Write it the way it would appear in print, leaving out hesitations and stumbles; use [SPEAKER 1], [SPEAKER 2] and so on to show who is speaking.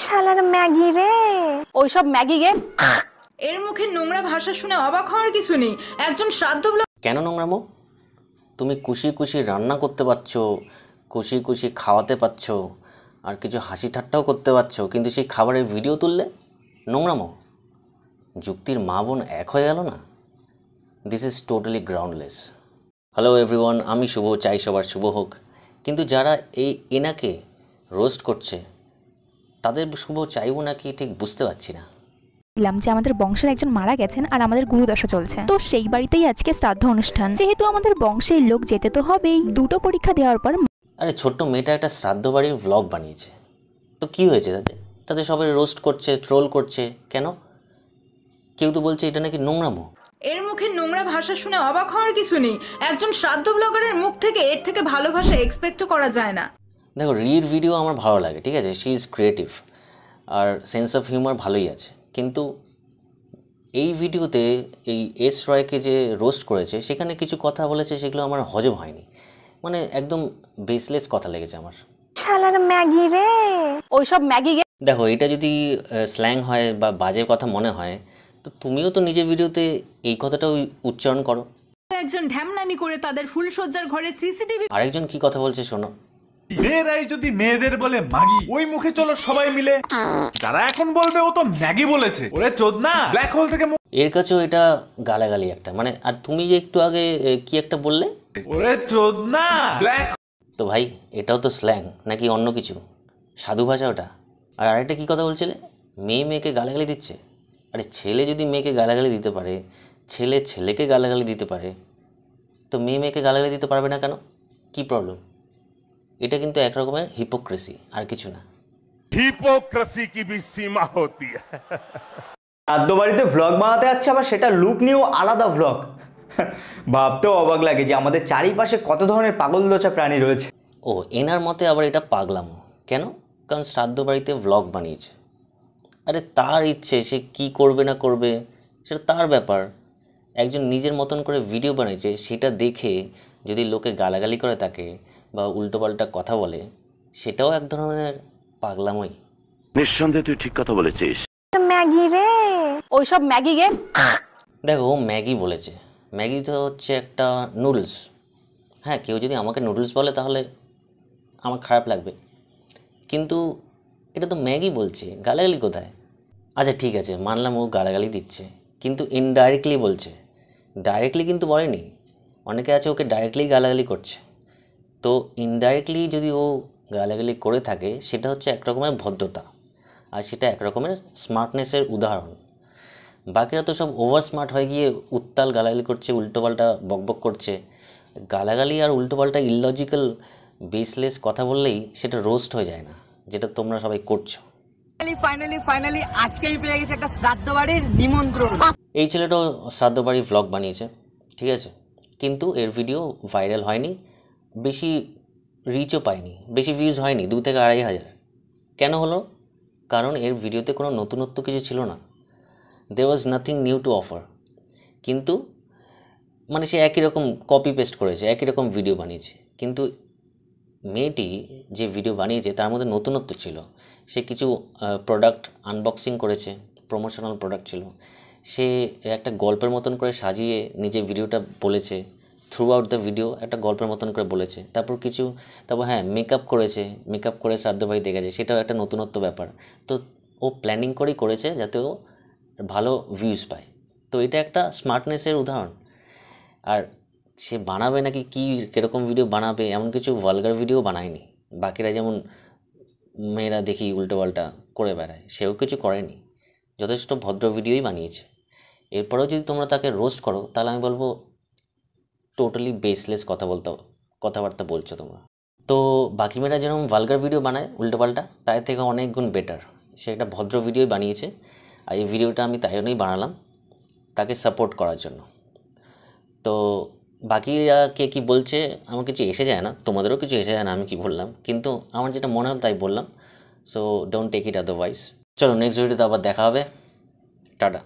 [SPEAKER 1] শালার ম্যাগি রে, ওইসব ম্যাগি গে।
[SPEAKER 2] এর মুখে নোংরা ভাষা শুনে অবাক হওয়ার কিছু নেই। একজন শ্রাদ্ধ
[SPEAKER 3] কেন নোংরামো? তুমি খুশি খুশি রান্না করতে পারছো, খুশি খুশি খাওয়াতে পারছো, আর কিছু হাসি ঠাট্টাও করতে পারছো, কিন্তু সেই খাবারের ভিডিও তুললে নোংরামো? যুক্তির মা বোন এক হয়ে গেল না? This is totally groundless. Hello everyone, আমি শুভ, চাই সবার শুভ হোক। কিন্তু যারা এনাকে রোস্ট করছে তাদের শুভ চাইবো নাকি ঠিক বুঝতে পারছি না।
[SPEAKER 4] যে আমাদের বংশের একজন মারা গেছেন আর আমাদের গুরুদশা চলছে, তো সেই বাড়িতেই আজকে শ্রাদ্ধ অনুষ্ঠান। যেহেতু আমাদের বংশের লোক যেতে তো হবেই। দুটো পরীক্ষা দেওয়ার পর
[SPEAKER 3] আরে ছোট্ট মেয়েটা একটা শ্রাদ্ধ বাড়ির ভ্লগ বানিয়েছে, তো কি হয়েছে তাতে সবাই রোস্ট করছে, ট্রোল করছে কেন? কেউ তো বলছে এটা নাকি নোংরামো।
[SPEAKER 2] এর মুখে নোংরা ভাষা শুনে অবাক হওয়ার কিছু নেই। একজন শ্রাদ্ধ ব্লগারের মুখ থেকে এর থেকে ভালো ভাষা এক্সপেক্টও করা যায় না।
[SPEAKER 3] দেখো, রির ভিডিও আমার ভালো লাগে, ঠিক আছে, শি ইজ ক্রিয়েটিভ আর সেন্স অফ হিউমার ভালোই আছে, কিন্তু এই ভিডিওতে এই এস রয়কে যে রোস্ট করেছে সেখানে কিছু কথা বলেছে সেগুলো আমার হজম হয়নি। মানে একদম বেসলেস কথা লেগেছে আমার।
[SPEAKER 1] শালার ম্যাগি রে, ওইসব ম্যাগি গে।
[SPEAKER 3] দেখো, এটা যদি স্ল্যাং হয় বা বাজে কথা মনে হয়, তো তুমিও তো নিজের ভিডিওতে এই কথাটা উচ্চারণ করো।
[SPEAKER 2] একজন ঢ্যামনামি করে তাদের ফুলসজ্জার ঘরে সিসিটিভি।
[SPEAKER 3] আরেকজন কি কথা বলছে শোনো।
[SPEAKER 5] মেয়েরাই যদি মেয়েদের বলে মাগি, ওই মুখে চলো সবাই মিলে। তারা এখন বলবে ও তো ম্যাগি বলেছে, ওরে চোদনা, ব্ল্যাক হোল থেকে।
[SPEAKER 3] এর কাছেও এটা গালাগালি একটা, মানে। আর তুমি যে একটু আগে কি একটা বললে,
[SPEAKER 5] ওরে চোদনা, ব্ল্যাক।
[SPEAKER 3] তো ভাই, এটাও তো স্ল্যাং নাকি অন্য কিছু? সাধু ভাষা ওটা? আর আরেকটা কী কথা বলছিলে, মেয়ে মেয়েকে গালাগালি দিচ্ছে। আরে ছেলে যদি মেয়েকে গালাগালি দিতে পারে, ছেলে ছেলেকে গালাগালি দিতে পারে, তো মেয়ে মেয়েকে গালাগালি দিতে পারবে না কেন? কি প্রবলেম? এটা কিন্তু এক রকমের হিপোক্রেসি, আর কিছু না।
[SPEAKER 6] হিপোক্রেসি কি ভি সীমা হতি হ্যায়।
[SPEAKER 7] শ্রাদ্ধ বাড়িতে ভ্লগ বানাতে যাচ্ছে, আবার সেটা লুক নিয়েও আলাদা ভ্লগ। ভাবতেও অবাক লাগে যে আমাদের চারিপাশে কত ধরনের পাগলদোচা প্রাণী রয়েছে।
[SPEAKER 3] ও, এনার মতে আবার এটা পাগলামো কেন? কারণ শ্রাদ্ধ বাড়িতে ভ্লগ বানিয়েছে। আরে তার ইচ্ছে, সে কি করবে না করবে সেটা তার ব্যাপার। একজন নিজের মতন করে ভিডিও বানিয়েছে, সেটা দেখে যদি লোকে গালাগালি করে তাকে বা উল্টোপাল্টা কথা বলে, সেটাও এক ধরনের পাগলামোই।
[SPEAKER 6] নিঃসন্দেহে তুই ঠিক কথা বলেছিস।
[SPEAKER 1] ম্যাগি রে, ওইসব ম্যাগি গে।
[SPEAKER 3] দেখো, ও ম্যাগি বলেছে। ম্যাগি তো হচ্ছে একটা নুডলস। হ্যাঁ, কেউ যদি আমাকে নুডলস বলে তাহলে আমার খারাপ লাগবে, কিন্তু এটা তো ম্যাগি বলছে, গালাগালি কোথায়? আচ্ছা ঠিক আছে, মানলাম ও গালাগালি দিচ্ছে, কিন্তু ইনডাইরেক্টলি বলছে, ডাইরেক্টলি কিন্তু বলেনি। অনেকে আছে ওকে ডাইরেক্টলি গালাগালি করছে, তো ইনডাইরেক্টলি যদি ও গালাগালি করে থাকে সেটা হচ্ছে এক রকমের ভদ্রতা, আর সেটা এক রকমের স্মার্টনেসের উদাহরণ। বাকিরা তো সব ওভার স্মার্ট হয়ে গিয়ে উত্তাল গালাগালি করছে, উল্টোপাল্টা বকবক করছে। গালাগালি আর উল্টোপাল্টা ইললজিক্যাল বেসলেস কথা বললেই সেটা রোস্ট হয়ে যায় না, যেটা তোমরা সবাই করছো।
[SPEAKER 8] ফাইনালি আজকেই পেয়ে গেছে একটা শ্রাদ্ধ বাড়ির নিমন্ত্রণ।
[SPEAKER 3] এই ছেলেটাও শ্রাদ্ধ বাড়ি ভ্লগ বানিয়েছে, ঠিক আছে, কিন্তু এর ভিডিও ভাইরাল হয়নি, বেশি রিচও পায়নি, বেশি ভিউজ হয়নি, 2 থেকে 2.5 হাজার। কেন হলো? কারণ এর ভিডিওতে কোনো নতুনত্ব কিছু ছিল না। There was nothing new to offer. কিন্তু মানে সে একই রকম কপি পেস্ট করেছে, একই রকম ভিডিও বানিয়েছে, কিন্তু মেয়েটি যে ভিডিও বানিয়েছে তার মধ্যে নতুনত্ব ছিল। সে কিছু প্রোডাক্ট আনবক্সিং করেছে, প্রমোশনাল প্রোডাক্ট ছিল। সে একটা গল্পের মতন করে সাজিয়ে নিজে ভিডিওটা বলেছে, থ্রু আউট দ্য ভিডিও একটা গল্পের মতন করে বলেছে। তারপর হ্যাঁ, মেকআপ করেছে, মেকআপ করে শ্রাদ্ধ বাড়ি দেখেছে, সেটাও একটা নতুনত্ব ব্যাপার। তো ও প্ল্যানিং করেই করেছে যাতে ও ভালো ভিউজ পায়। তো এটা একটা স্মার্টনেসের উদাহরণ। আর সে বানাবে নাকি কীরকম ভিডিও বানাবে এমন কিছু ভালগার ভিডিও বানায়নি। বাকিরা যেমন মেয়েরা দেখি উল্টোপাল্টা করে বেড়ায়, সেও কিছু করেনি, যথেষ্ট ভদ্র ভিডিওই বানিয়েছে। এরপরেও যদি তোমরা তাকে রোস্ট করো তাহলে আমি বলবো টোটালি বেসলেস কথাবার্তা বলছো তোমরা। তো বাকি মেয়েরা যেরকম ভালগার ভিডিও বানায় উল্টোপাল্টা, তার থেকে অনেক গুণ বেটার। সে একটা ভদ্র ভিডিওই বানিয়েছে, আর এই ভিডিওটা আমি তাই জন্যই বানালাম, তাকে সাপোর্ট করার জন্য। তো বাকিরা কে কী বলছে আমার কিছু এসে যায় না, তোমাদেরও কিছু এসে যায় না আমি কি বললাম, কিন্তু আমার যেটা মনে হল তাই বললাম। So don't take it otherwise. চলো নেক্সট ভিডিওতে আবার দেখা হবে। টাটা।